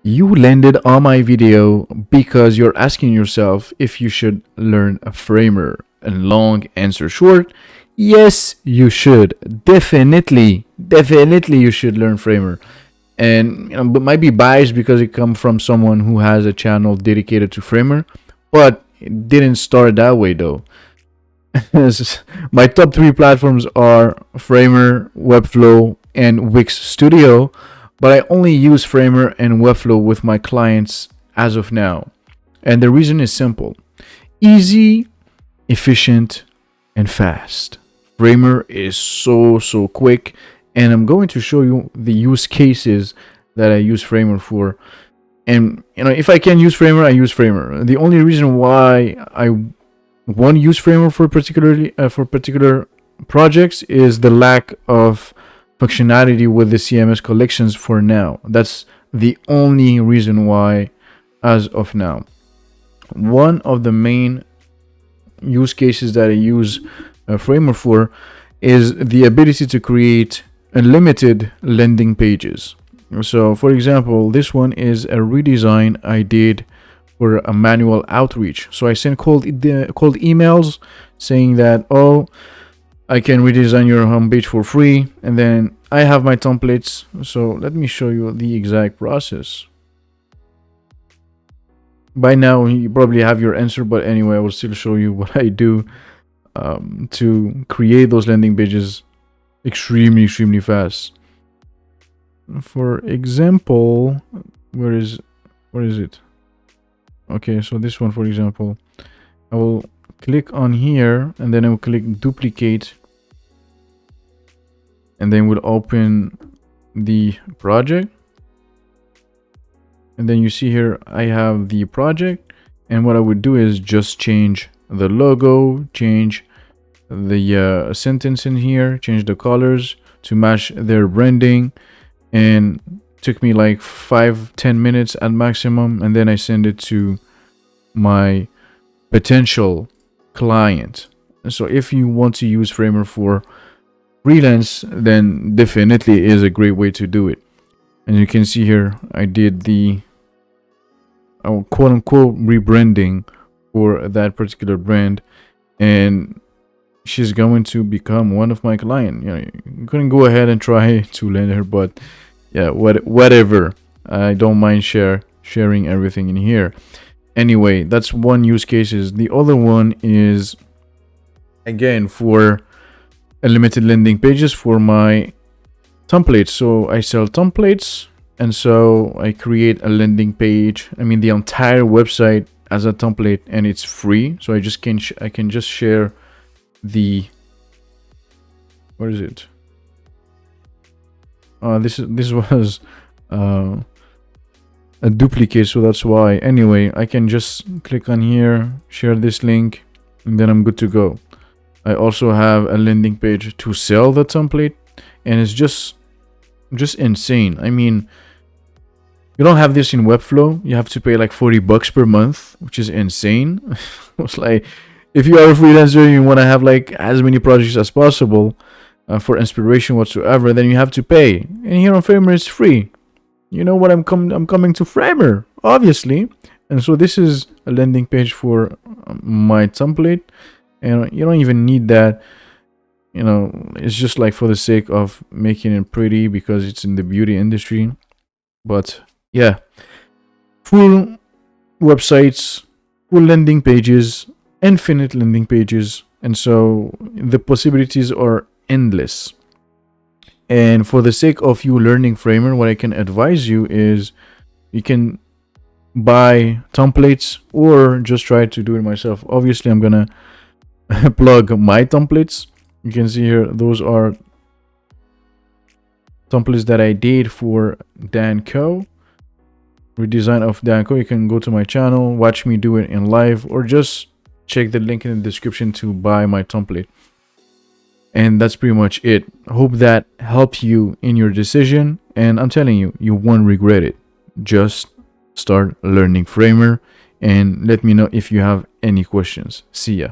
You landed on my video because you're asking yourself if you should learn a Framer. And long answer short, yes, you should. Definitely you should learn Framer. And but might be biased because it comes from someone who has a channel dedicated to Framer, but it didn't start that way though. My top three platforms are Framer, Webflow, and Wix Studio, but I only use Framer and Webflow with my clients as of now. And the reason is simple: easy, efficient, and fast. Framer is so quick, and I'm going to show you the use cases that I use Framer for. And if I can use Framer, I use Framer. The only reason why I won't use Framer for particular projects is the lack of functionality with the CMS collections for now. That's the only reason why as of now. One of the main use cases that I use Framer for is the ability to create unlimited landing pages. So for example, this one is a redesign I did for a manual outreach. So I sent cold emails saying that, oh, I can redesign your homepage for free, and then I have my templates. So let me show you the exact process. By now you probably have your answer, but anyway, I will still show you what I do to create those landing pages extremely fast. For example, where is it? Okay, so this one, for example, I will click on here and then I will click duplicate, and then we'll open the project. And then you see here I have the project, and what I would do is just change the logo, change the sentence in here, change the colors to match their branding, and took me like 5-10 minutes at maximum. And then I send it to my potential client. So if you want to use Framer for freelance, then definitely is a great way to do it. And you can see here I did the quote unquote rebranding for that particular brand, and she's going to become one of my clients. You couldn't go ahead and try to land her, but yeah, whatever. I don't mind sharing everything in here. Anyway, that's one use cases. The other one is again for unlimited landing pages for my templates. So I sell templates, and so I create a landing page. I mean the entire website as a template, and it's free. So I can just share the where is it? This was a duplicate, so that's why. Anyway, I can just click on here, share this link, and then I'm good to go. I also have a landing page to sell the template, and it's just insane. I mean, you don't have this in Webflow. You have to pay like $40 per month, which is insane. It's like, if you are a freelancer and you want to have like as many projects as possible for inspiration whatsoever, then you have to pay. And here on Framer it's free. You know what? I'm coming to Framer, obviously. And so this is a landing page for my template, and you don't even need that. It's just like for the sake of making it pretty because it's in the beauty industry. But yeah, full websites, full landing pages, infinite landing pages, and so the possibilities are endless. And for the sake of you learning Framer, what I can advise you is you can buy templates or just try to do it myself. Obviously, I'm gonna plug my templates. You can see here, those are templates that I did for Danco, redesign of Danco. You can go to my channel, watch me do it in live, or just check the link in the description to buy my template. And that's pretty much it. Hope that helped you in your decision, and I'm telling you, you won't regret it. Just start learning Framer and let me know if you have any questions. See ya.